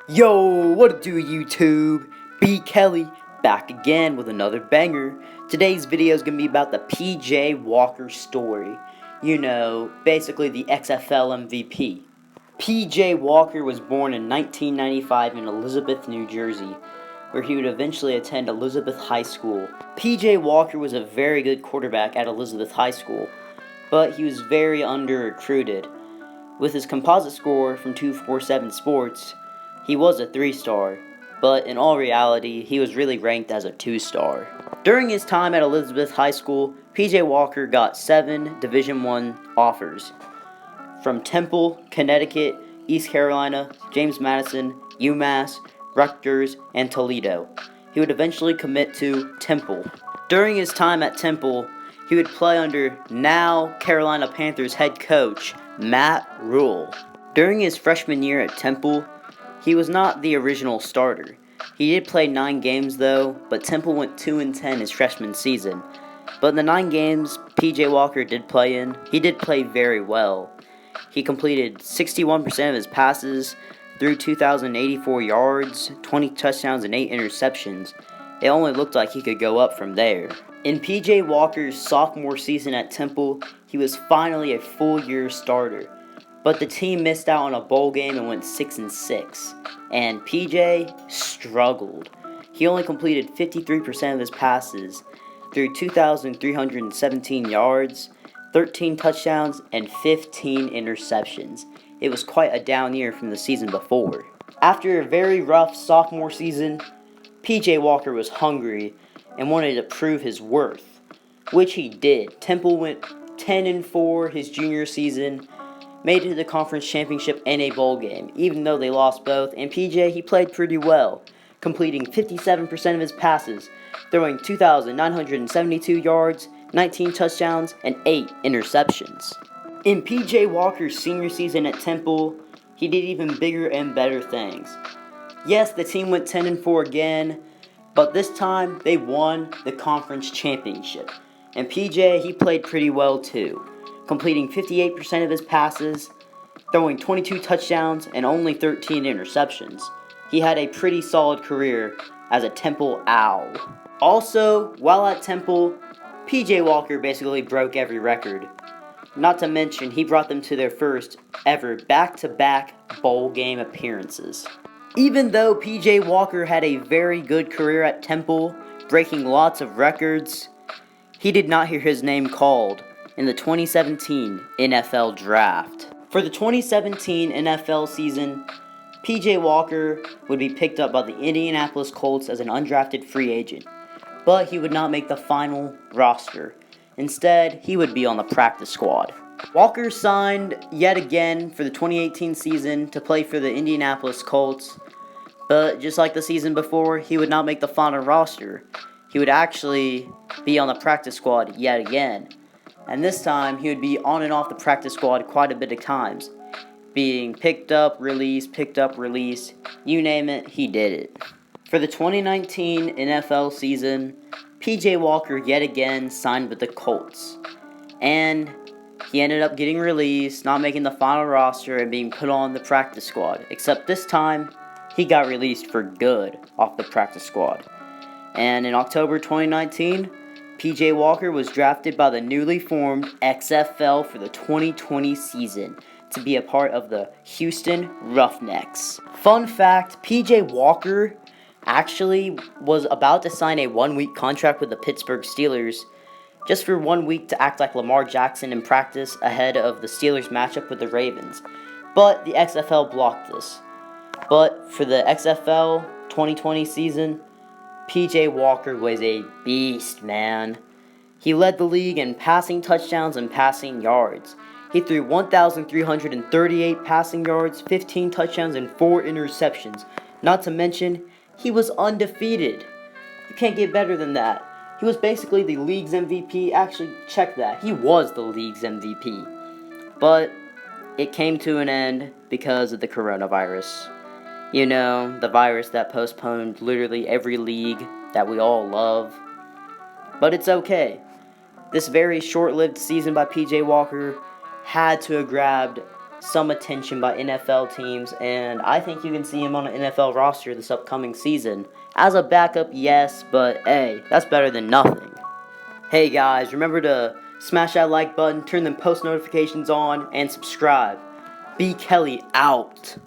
Yo, what it do, YouTube? B. Kelly, back again with another banger. Today's video is going to be about the P.J. Walker story. You know, basically the XFL MVP. P.J. Walker was born in 1995 in Elizabeth, New Jersey, where he would eventually attend Elizabeth High School. P.J. Walker was a very good quarterback at Elizabeth High School, but he was very under-recruited. With his composite score from 247 Sports, he was a 3-star, but in all reality, he was really ranked as a 2-star. During his time at Elizabeth High School, P.J. Walker got 7 Division I offers from Temple, Connecticut, East Carolina, James Madison, UMass, Rutgers, and Toledo. He would eventually commit to Temple. During his time at Temple, he would play under now Carolina Panthers head coach Matt Rule. During his freshman year at Temple, he was not the original starter. He did play 9 games though, but Temple went 2-10 his freshman season. But in the 9 games P.J. Walker did play in, he did play very well. He completed 61% of his passes, threw 2,084 yards, 20 touchdowns, and 8 interceptions. It only looked like he could go up from there. In P.J. Walker's sophomore season at Temple, he was finally a full-year starter. But the team missed out on a bowl game and went 6-6. And P.J. struggled. He only completed 53% of his passes, threw 2,317 yards, 13 touchdowns, and 15 interceptions. It was quite a down year from the season before. After a very rough sophomore season, P.J. Walker was hungry and wanted to prove his worth, which he did. Temple went 10-4 his junior season, made it to the conference championship and a bowl game, even though they lost both, and PJ, he played pretty well, completing 57% of his passes, throwing 2,972 yards, 19 touchdowns, and 8 interceptions. In PJ Walker's senior season at Temple, he did even bigger and better things. Yes, the team went 10-4 again, but this time they won the conference championship. And PJ, he played pretty well too, completing 58% of his passes, throwing 22 touchdowns, and only 13 interceptions. He had a pretty solid career as a Temple Owl. Also, while at Temple, P.J. Walker basically broke every record. Not to mention, he brought them to their first ever back-to-back bowl game appearances. Even though P.J. Walker had a very good career at Temple, breaking lots of records, he did not hear his name called in the 2017 NFL Draft. For the 2017 NFL season, P.J. Walker would be picked up by the Indianapolis Colts as an undrafted free agent, but he would not make the final roster. Instead, he would be on the practice squad. Walker signed yet again for the 2018 season to play for the Indianapolis Colts, but just like the season before, he would not make the final roster. He would actually be on the practice squad yet again. And this time, he would be on and off the practice squad quite a bit of times, being picked up, released, you name it, he did it. For the 2019 NFL season, P.J. Walker yet again signed with the Colts, and he ended up getting released, not making the final roster, and being put on the practice squad, except this time, he got released for good off the practice squad. And in October 2019, P.J. Walker was drafted by the newly formed XFL for the 2020 season to be a part of the Houston Roughnecks. Fun fact, P.J. Walker actually was about to sign a 1-week contract with the Pittsburgh Steelers just for 1 week to act like Lamar Jackson in practice ahead of the Steelers matchup with the Ravens. But the XFL blocked this. But for the XFL 2020 season, P.J. Walker was a beast, man. He led the league in passing touchdowns and passing yards. He threw 1,338 passing yards, 15 touchdowns, and 4 interceptions. Not to mention, he was undefeated. You can't get better than that. He was basically the league's MVP. Actually, check that. He was the league's MVP. But it came to an end because of the coronavirus. You know, the virus that postponed literally every league that we all love. But it's okay. This very short-lived season by P.J. Walker had to have grabbed some attention by NFL teams, and I think you can see him on an NFL roster this upcoming season. As a backup, yes, but hey, that's better than nothing. Hey guys, remember to smash that like button, turn them post notifications on, and subscribe. B. Kelly out.